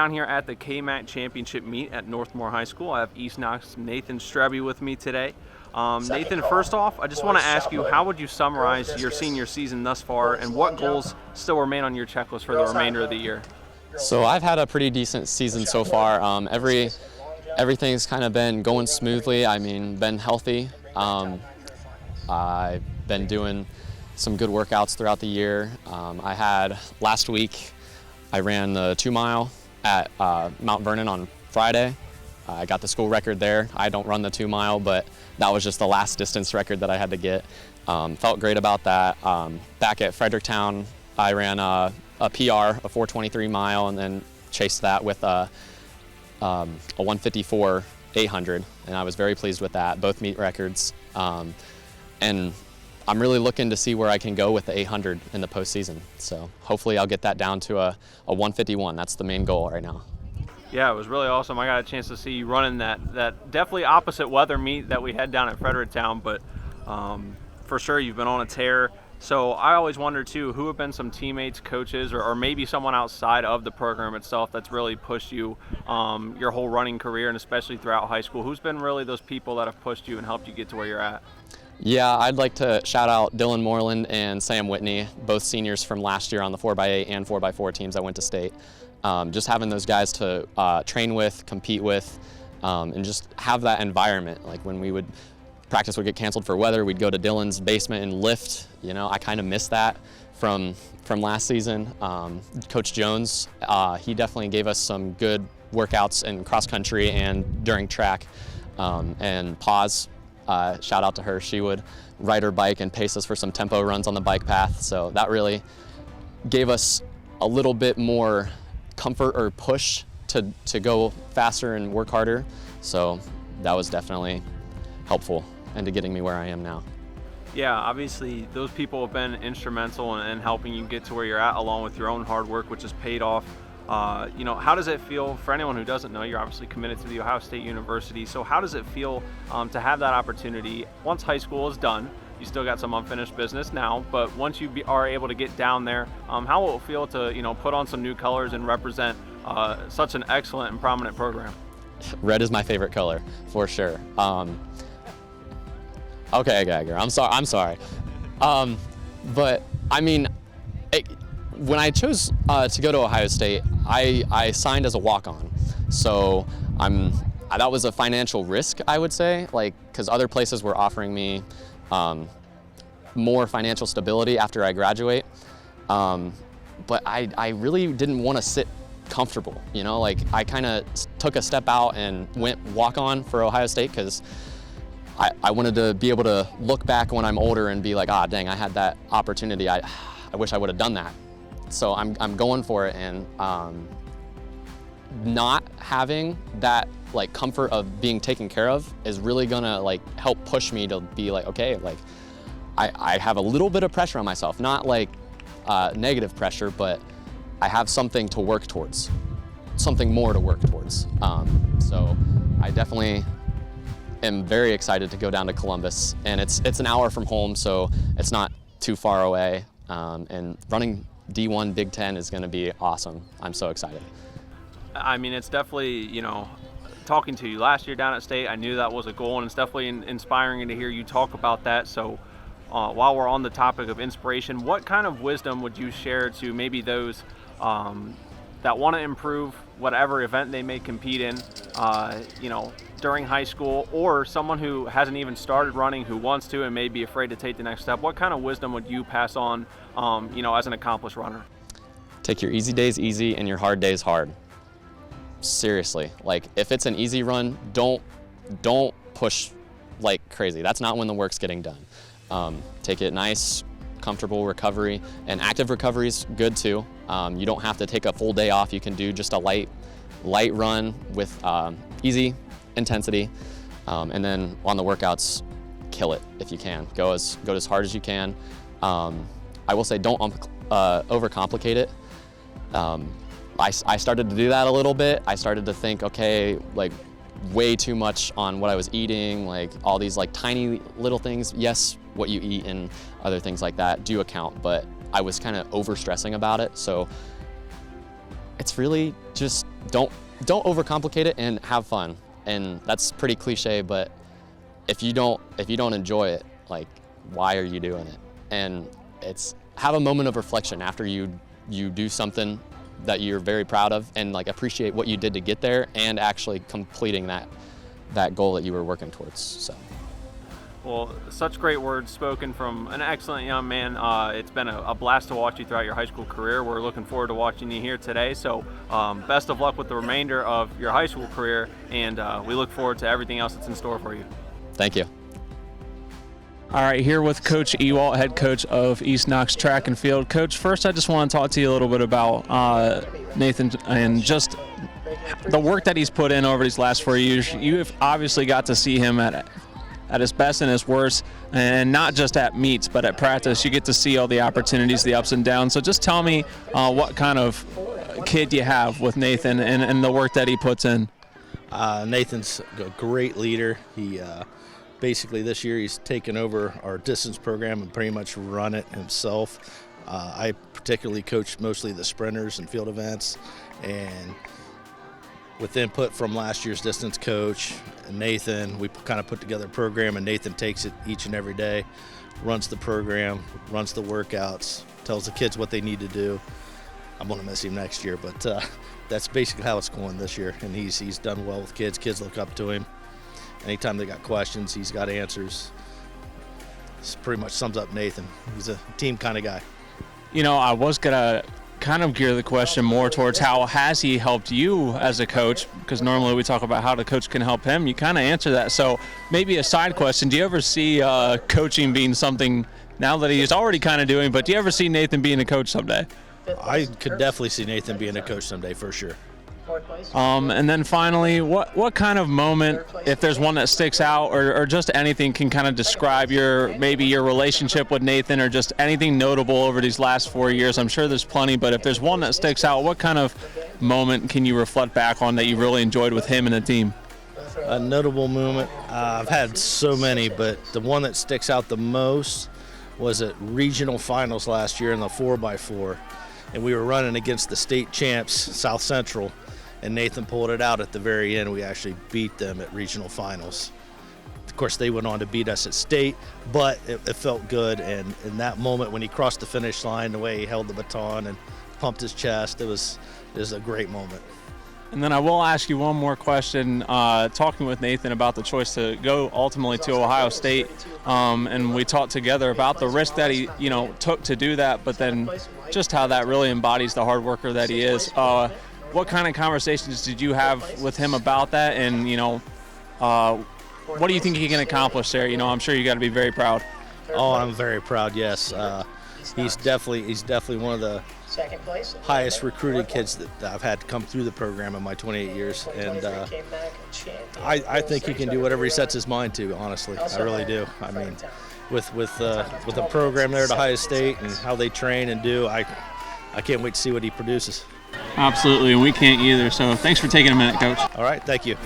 down here at the KMAC Championship Meet at Northmore High School. I have East Knox Nathan Streby with me today. Nathan, first off, I just want to ask you, how would you summarize your senior season thus far, and what goals still remain on your checklist for the remainder of the year? So I've had a pretty decent season so far. Everything's kind of been going smoothly. I mean, been healthy. I've been doing some good workouts throughout the year. I had last week, I ran the 2 mile at Mount Vernon on Friday. I got the school record there. I don't run the 2 mile, but that was just the last distance record that I had to get. Felt great about that. Back at Fredericktown, I ran a PR, a 4:23 mile, and then chased that with a 1:54 800, and I was very pleased with that, both meet records. And I'm really looking to see where I can go with the 800 in the postseason. So hopefully I'll get that down to a 151. That's the main goal right now. Yeah, it was really awesome. I got a chance to see you running that definitely opposite weather meet that we had down at Fredericktown, but for sure you've been on a tear. So I always wonder too, who have been some teammates, coaches, or maybe someone outside of the program itself that's really pushed you your whole running career, and especially throughout high school? Who's been really those people that have pushed you and helped you get to where you're at? Yeah, I'd like to shout out Dylan Moreland and Sam Whitney, both seniors from last year on the 4x8 and 4x4 teams that went to state. Just having those guys to train with, compete with, and just have that environment. Like when practice would get canceled for weather, we'd go to Dylan's basement and lift. You know, I kind of missed that from last season. Coach Jones, he definitely gave us some good workouts in cross country and during track. And Paz, shout out to her. She would ride her bike and pace us for some tempo runs on the bike path. So that really gave us a little bit more comfort or push to go faster and work harder. So that was definitely helpful into getting me where I am now. Yeah, obviously those people have been instrumental in helping you get to where you're at, along with your own hard work, which has paid off. You know, how does it feel, for anyone who doesn't know, you're obviously committed to the Ohio State University, so how does it feel to have that opportunity once high school is done? You still got some unfinished business now, but once you are able to get down there, how will it feel to, you know, put on some new colors and represent such an excellent and prominent program? Red is my favorite color, for sure. Okay, Gagger, I'm sorry. But I mean, when I chose to go to Ohio State, I signed as a walk-on. So that was a financial risk, I would say, like, because other places were offering me more financial stability after I graduate. But I really didn't want to sit comfortable, you know, like I kind of took a step out and went walk-on for Ohio State because I wanted to be able to look back when I'm older and be like, ah, dang, I had that opportunity. I wish I would have done that. So I'm going for it, and not having that like comfort of being taken care of is really gonna like help push me to be like, okay, like I have a little bit of pressure on myself, not like negative pressure, but I have something to work towards, something more to work towards. So I definitely am very excited to go down to Columbus, and it's an hour from home, so it's not too far away. And running D1 Big Ten is going to be awesome. I'm so excited. I mean, it's definitely, you know, talking to you last year down at state, I knew that was a goal, and it's definitely inspiring to hear you talk about that. So while we're on the topic of inspiration, what kind of wisdom would you share to maybe those that want to improve whatever event they may compete in, you know, during high school, or someone who hasn't even started running who wants to and may be afraid to take the next step? What kind of wisdom would you pass on, you know, as an accomplished runner? Take your easy days easy and your hard days hard. Seriously, like if it's an easy run, don't push like crazy. That's not when the work's getting done. Take it nice, comfortable recovery, and active recovery is good too. You don't have to take a full day off. You can do just a light run with easy intensity, and then on the workouts, kill it if you can. Go as hard as you can. I will say don't overcomplicate it. I started to do that a little bit. I started to think, okay, like way too much on what I was eating, like all these like tiny little things. Yes, what you eat and other things like that do account, but I was kind of over stressing about it. So it's really just don't overcomplicate it and have fun. And that's pretty cliche, but if you don't enjoy it, like, why are you doing it? And it's have a moment of reflection after you do something that you're very proud of, and like appreciate what you did to get there and actually completing that goal that you were working towards. So. Well, such great words spoken from an excellent young man. It's been a blast to watch you throughout your high school career. We're looking forward to watching you here today. So best of luck with the remainder of your high school career, and we look forward to everything else that's in store for you. Thank you. All right, here with Coach Ewalt, head coach of East Knox Track and Field. Coach, first I just want to talk to you a little bit about Nathan and just the work that he's put in over these last 4 years. You have obviously got to see him at his best and his worst, and not just at meets, but at practice. You get to see all the opportunities, the ups and downs. So just tell me what kind of kid you have with Nathan and the work that he puts in. Nathan's a great leader. He basically this year he's taken over our distance program and pretty much run it himself. I particularly coach mostly the sprinters and field events, and with input from last year's distance coach, Nathan, we kind of put together a program, and Nathan takes it each and every day, runs the program, runs the workouts, tells the kids what they need to do. I'm going to miss him next year, but that's basically how it's going this year, and he's done well with kids. Kids look up to him. Anytime they got questions, he's got answers. This pretty much sums up Nathan. He's a team kind of guy. You know, I was going to kind of gear the question more towards how has he helped you as a coach, because normally we talk about how the coach can help him. You kind of answer that. So maybe a side question, do you ever see coaching being something now that he's already kind of doing, but do you ever see Nathan being a coach someday? I could definitely see Nathan being a coach someday for sure. And then finally, what kind of moment, if there's one that sticks out, or just anything, can kind of describe maybe your relationship with Nathan, or just anything notable over these last 4 years? I'm sure there's plenty, but if there's one that sticks out, what kind of moment can you reflect back on that you really enjoyed with him and the team? A notable moment, I've had so many, but the one that sticks out the most was at regional finals last year in the 4x4, and we were running against the state champs, South Central, and Nathan pulled it out at the very end. We actually beat them at regional finals. Of course, they went on to beat us at state, but it felt good, and in that moment when he crossed the finish line, the way he held the baton and pumped his chest, it was a great moment. And then I will ask you one more question. Talking with Nathan about the choice to go ultimately to Ohio State, and we talked together about the risk that he, took to do that, but then just how that really embodies the hard worker that he is. What kind of conversations did you have with him about that? And, what do you think he can accomplish there? I'm sure you got to be very proud. Oh, I'm very proud, yes. He's definitely one of the highest recruited kids that I've had come through the program in my 28 years. And I think he can do whatever he sets his mind to, honestly. I really do. I mean, with the program there at Ohio State and how they train and do, I can't wait to see what he produces. Absolutely, and we can't either. So thanks for taking a minute, Coach. All right, thank you.